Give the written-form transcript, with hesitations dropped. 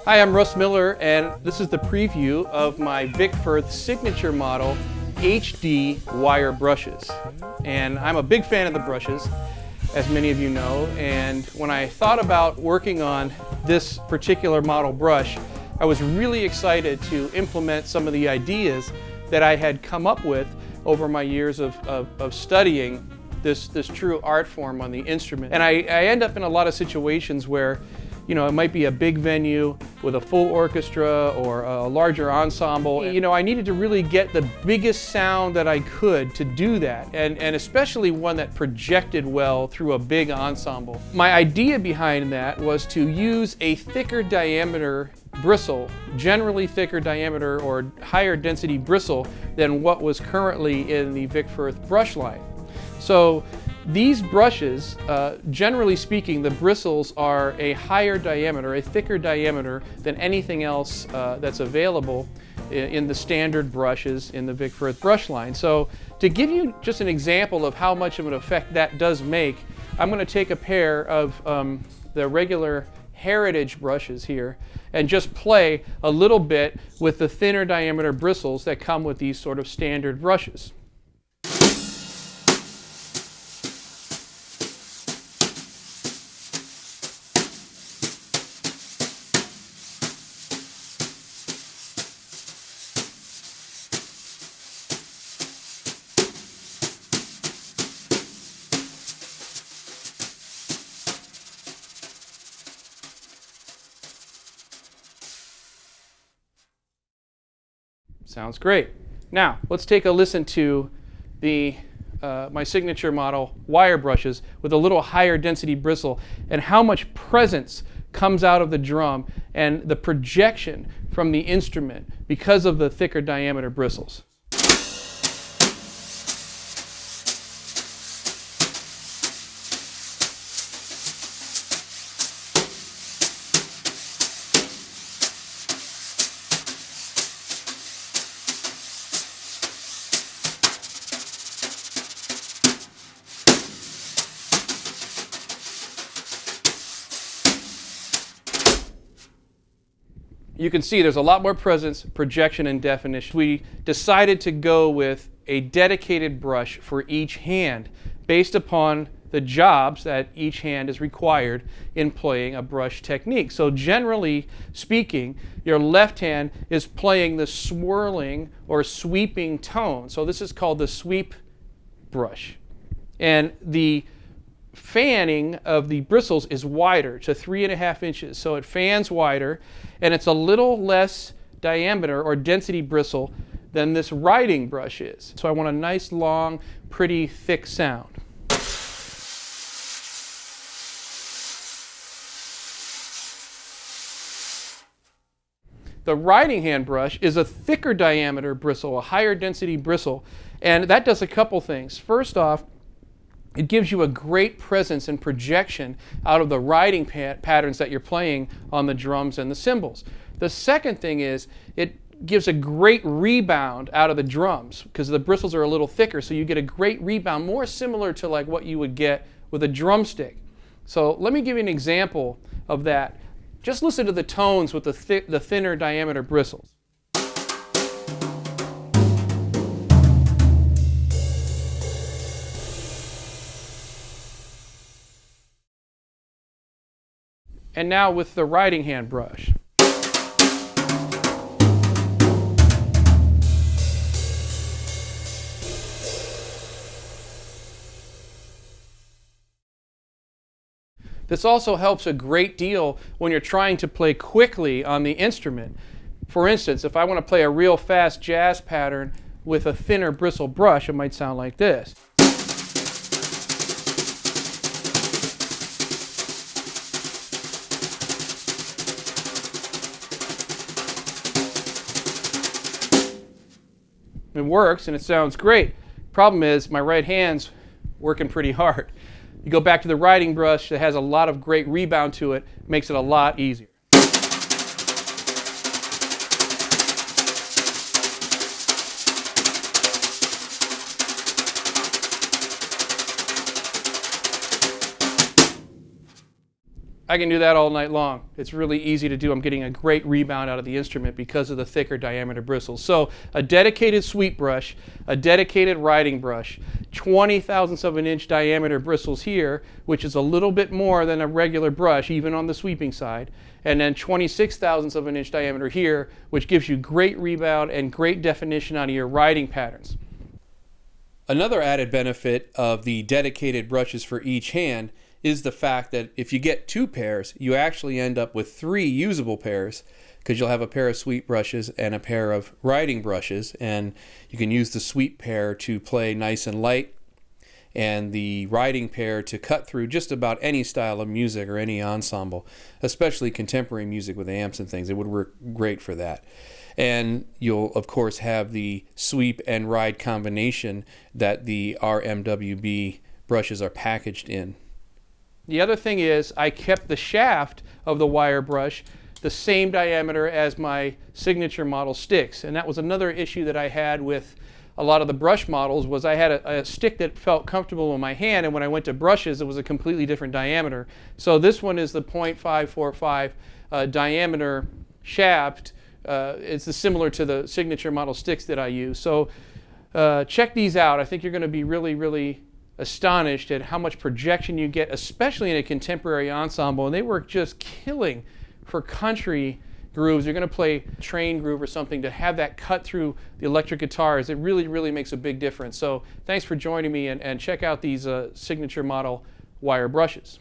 Hi, I'm Russ Miller, and this is the preview of my Vic Firth Signature Model HD wire brushes. And I'm a big fan of the brushes, as many of you know, and when I thought about working on this particular model brush, I was really excited to implement some of the ideas that I had come up with over my years of studying this true art form on the instrument. And I end up in a lot of situations where, you know, it might be a big venue with a full orchestra or a larger ensemble. You know, I needed to really get the biggest sound that I could to do that, and especially one that projected well through a big ensemble. My idea behind that was to use a thicker diameter bristle, generally thicker diameter or higher density bristle than what was currently in the Vic Firth brush line. So these brushes, generally speaking, the bristles are a higher diameter, a thicker diameter than anything else that's available in the standard brushes in the Vic Firth brush line. So to give you just an example of how much of an effect that does make, I'm going to take a pair of the regular Heritage brushes here and just play a little bit with the thinner diameter bristles that come with these sort of standard brushes. Sounds great. Now, let's take a listen to my signature model wire brushes with a little higher density bristle and how much presence comes out of the drum and the projection from the instrument because of the thicker diameter bristles. You can see there's a lot more presence, projection, and definition. We decided to go with a dedicated brush for each hand based upon the jobs that each hand is required in playing a brush technique. So generally speaking, your left hand is playing the swirling or sweeping tone. So this is called the sweep brush. And the fanning of the bristles is wider to 3.5 inches, so it fans wider, and it's a little less diameter or density bristle than this writing brush is. So I want a nice, long, pretty, thick sound. The writing hand brush is a thicker diameter bristle, a higher density bristle, and that does a couple things. First off, it gives you a great presence and projection out of the writing patterns that you're playing on the drums and the cymbals. The second thing is it gives a great rebound out of the drums because the bristles are a little thicker, so you get a great rebound, more similar to like what you would get with a drumstick. So let me give you an example of that. Just listen to the tones with the thinner diameter bristles. And now with the writing hand brush. This also helps a great deal when you're trying to play quickly on the instrument. For instance, if I want to play a real fast jazz pattern with a thinner bristle brush, it might sound like this. It works and it sounds great. Problem is my right hand's working pretty hard. You go back to the writing brush that has a lot of great rebound to it, makes it a lot easier. I can do that all night long. It's really easy to do. I'm getting a great rebound out of the instrument because of the thicker diameter bristles. So a dedicated sweep brush, a dedicated riding brush, 20 thousandths of an inch diameter bristles here, which is a little bit more than a regular brush, even on the sweeping side, and then 26 thousandths of an inch diameter here, which gives you great rebound and great definition out of your riding patterns. Another added benefit of the dedicated brushes for each hand is the fact that if you get 2 pairs, you actually end up with 3 usable pairs, because you'll have a pair of sweep brushes and a pair of riding brushes, and you can use the sweep pair to play nice and light, and the riding pair to cut through just about any style of music or any ensemble, especially contemporary music with amps and things. It would work great for that. And you'll of course have the sweep and ride combination that the RMWB brushes are packaged in. The other thing is I kept the shaft of the wire brush the same diameter as my signature model sticks, and that was another issue that I had with a lot of the brush models. Was I had a stick that felt comfortable in my hand, and when I went to brushes it was a completely different diameter. So this one is the .545 diameter shaft. It's similar to the signature model sticks that I use. So check these out. I think you're going to be really astonished at how much projection you get, especially in a contemporary ensemble, and they work just killing for country grooves. You're going to play train groove or something, to have that cut through the electric guitars. It really makes a big difference. So thanks for joining me, and check out these signature model wire brushes.